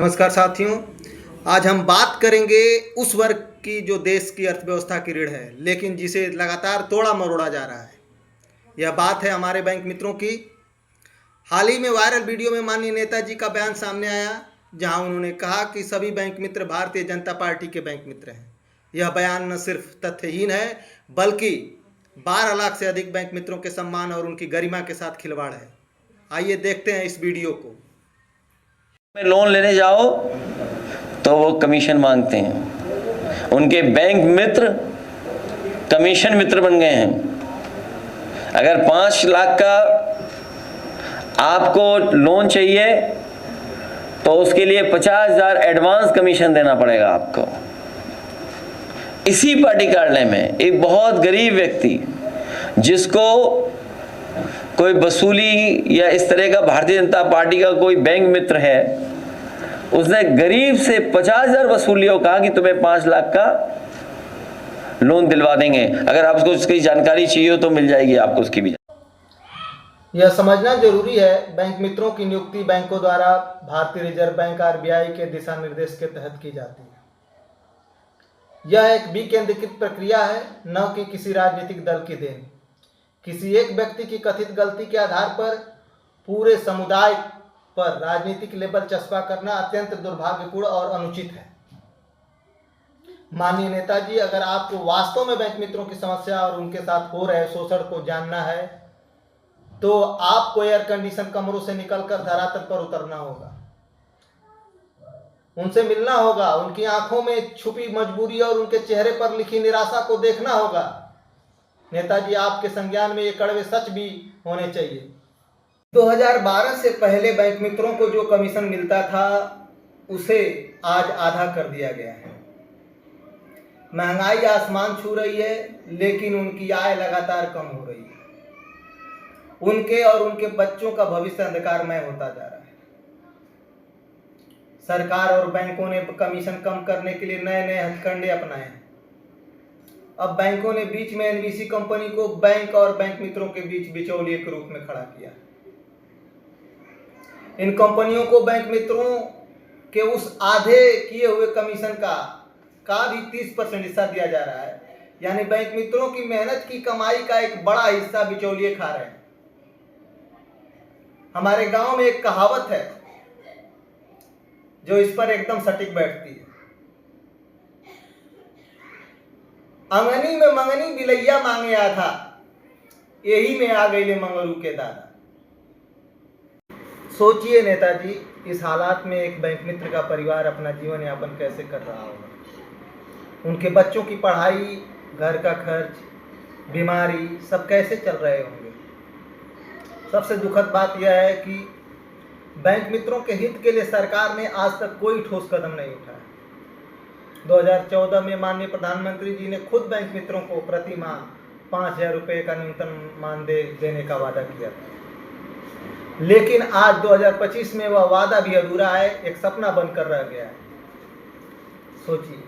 नमस्कार साथियों, आज हम बात करेंगे उस वर्ग की जो देश की अर्थव्यवस्था की रीढ़ है, लेकिन जिसे लगातार तोड़ा मरोड़ा जा रहा है। यह बात है हमारे बैंक मित्रों की। हाल ही में वायरल वीडियो में माननीय नेताजी का बयान सामने आया, जहां उन्होंने कहा कि सभी बैंक मित्र भारतीय जनता पार्टी के बैंक मित्र हैं। यह बयान न सिर्फ तथ्यहीन है, बल्कि 12 लाख से अधिक बैंक मित्रों के सम्मान और उनकी गरिमा के साथ खिलवाड़ है। आइए देखते हैं इस वीडियो को। में लोन लेने जाओ तो वो कमीशन मांगते हैं। उनके बैंक मित्र कमीशन मित्र बन गए हैं। अगर 5 लाख का आपको लोन चाहिए तो उसके लिए 50,000 एडवांस कमीशन देना पड़ेगा आपको। इसी पार्टी कार्यालय में एक बहुत गरीब व्यक्ति, जिसको कोई वसूली या इस तरह का भारतीय जनता पार्टी का कोई बैंक मित्र है, उसने गरीब से 50,000 वसूली और कहा कि तुम्हें 5 लाख का लोन दिलवा देंगे। अगर आपको उसकी जानकारी चाहिए हो तो मिल जाएगी आपको उसकी भी। यह समझना जरूरी है, बैंक मित्रों की नियुक्ति बैंकों द्वारा भारतीय रिजर्व बैंक आरबीआई के दिशा निर्देश के तहत की जाती है। यह एक विकेंद्रीकृत प्रक्रिया है, न कि किसी राजनीतिक दल की देन। किसी एक व्यक्ति की कथित गलती के आधार पर पूरे समुदाय पर राजनीतिक लेबल चस्पा करना अत्यंत दुर्भाग्यपूर्ण और अनुचित है। माननीय नेताजी, अगर आपको वास्तव में बैंक मित्रों की समस्या और उनके साथ हो रहे शोषण को जानना है तो आपको एयर कंडीशन कमरों से निकलकर धरातल पर उतरना होगा, उनसे मिलना होगा, उनकी आंखों में छुपी मजबूरी और उनके चेहरे पर लिखी निराशा को देखना होगा। नेताजी, आपके संज्ञान में ये कड़वे सच भी होने चाहिए। 2012 से पहले बैंक मित्रों को जो कमीशन मिलता था उसे आज आधा कर दिया गया है। महंगाई आसमान छू रही है, लेकिन उनकी आय लगातार कम हो रही है। उनके और उनके बच्चों का भविष्य अंधकारमय होता जा रहा है। सरकार और बैंकों ने कमीशन कम करने के लिए नए नए हथकंडे अपनाए हैं। अब बैंकों ने बीच में एनबीसी कंपनी को बैंक और बैंक मित्रों के बीच बिचौलिए के रूप में खड़ा किया। इन कंपनियों को बैंक मित्रों के उस आधे किए हुए कमीशन का भी 30% हिस्सा दिया जा रहा है। यानी बैंक मित्रों की मेहनत की कमाई का एक बड़ा हिस्सा बिचौलिए खा रहे हैं। हमारे गांव में एक कहावत है जो इस पर एकदम सटीक बैठती है। अंगनी में मंगनी बिलैया मांगे आ था, यही में आ गई ले मंगरू के दादा। सोचिए नेताजी, इस हालात में एक बैंक मित्र का परिवार अपना जीवन यापन कैसे कर रहा होगा। उनके बच्चों की पढ़ाई, घर का खर्च, बीमारी सब कैसे चल रहे होंगे। सबसे दुखद बात यह है कि बैंक मित्रों के हित के लिए सरकार ने आज तक कोई ठोस कदम नहीं उठाया। 2014 में माननीय प्रधानमंत्री जी ने खुद बैंक मित्रों को प्रति माह 5,000 रुपये का न्यूनतम मानदेय देने का वादा किया था, लेकिन आज 2025 में वह वादा भी अधूरा है, एक सपना बनकर रह गया है। सोचिए।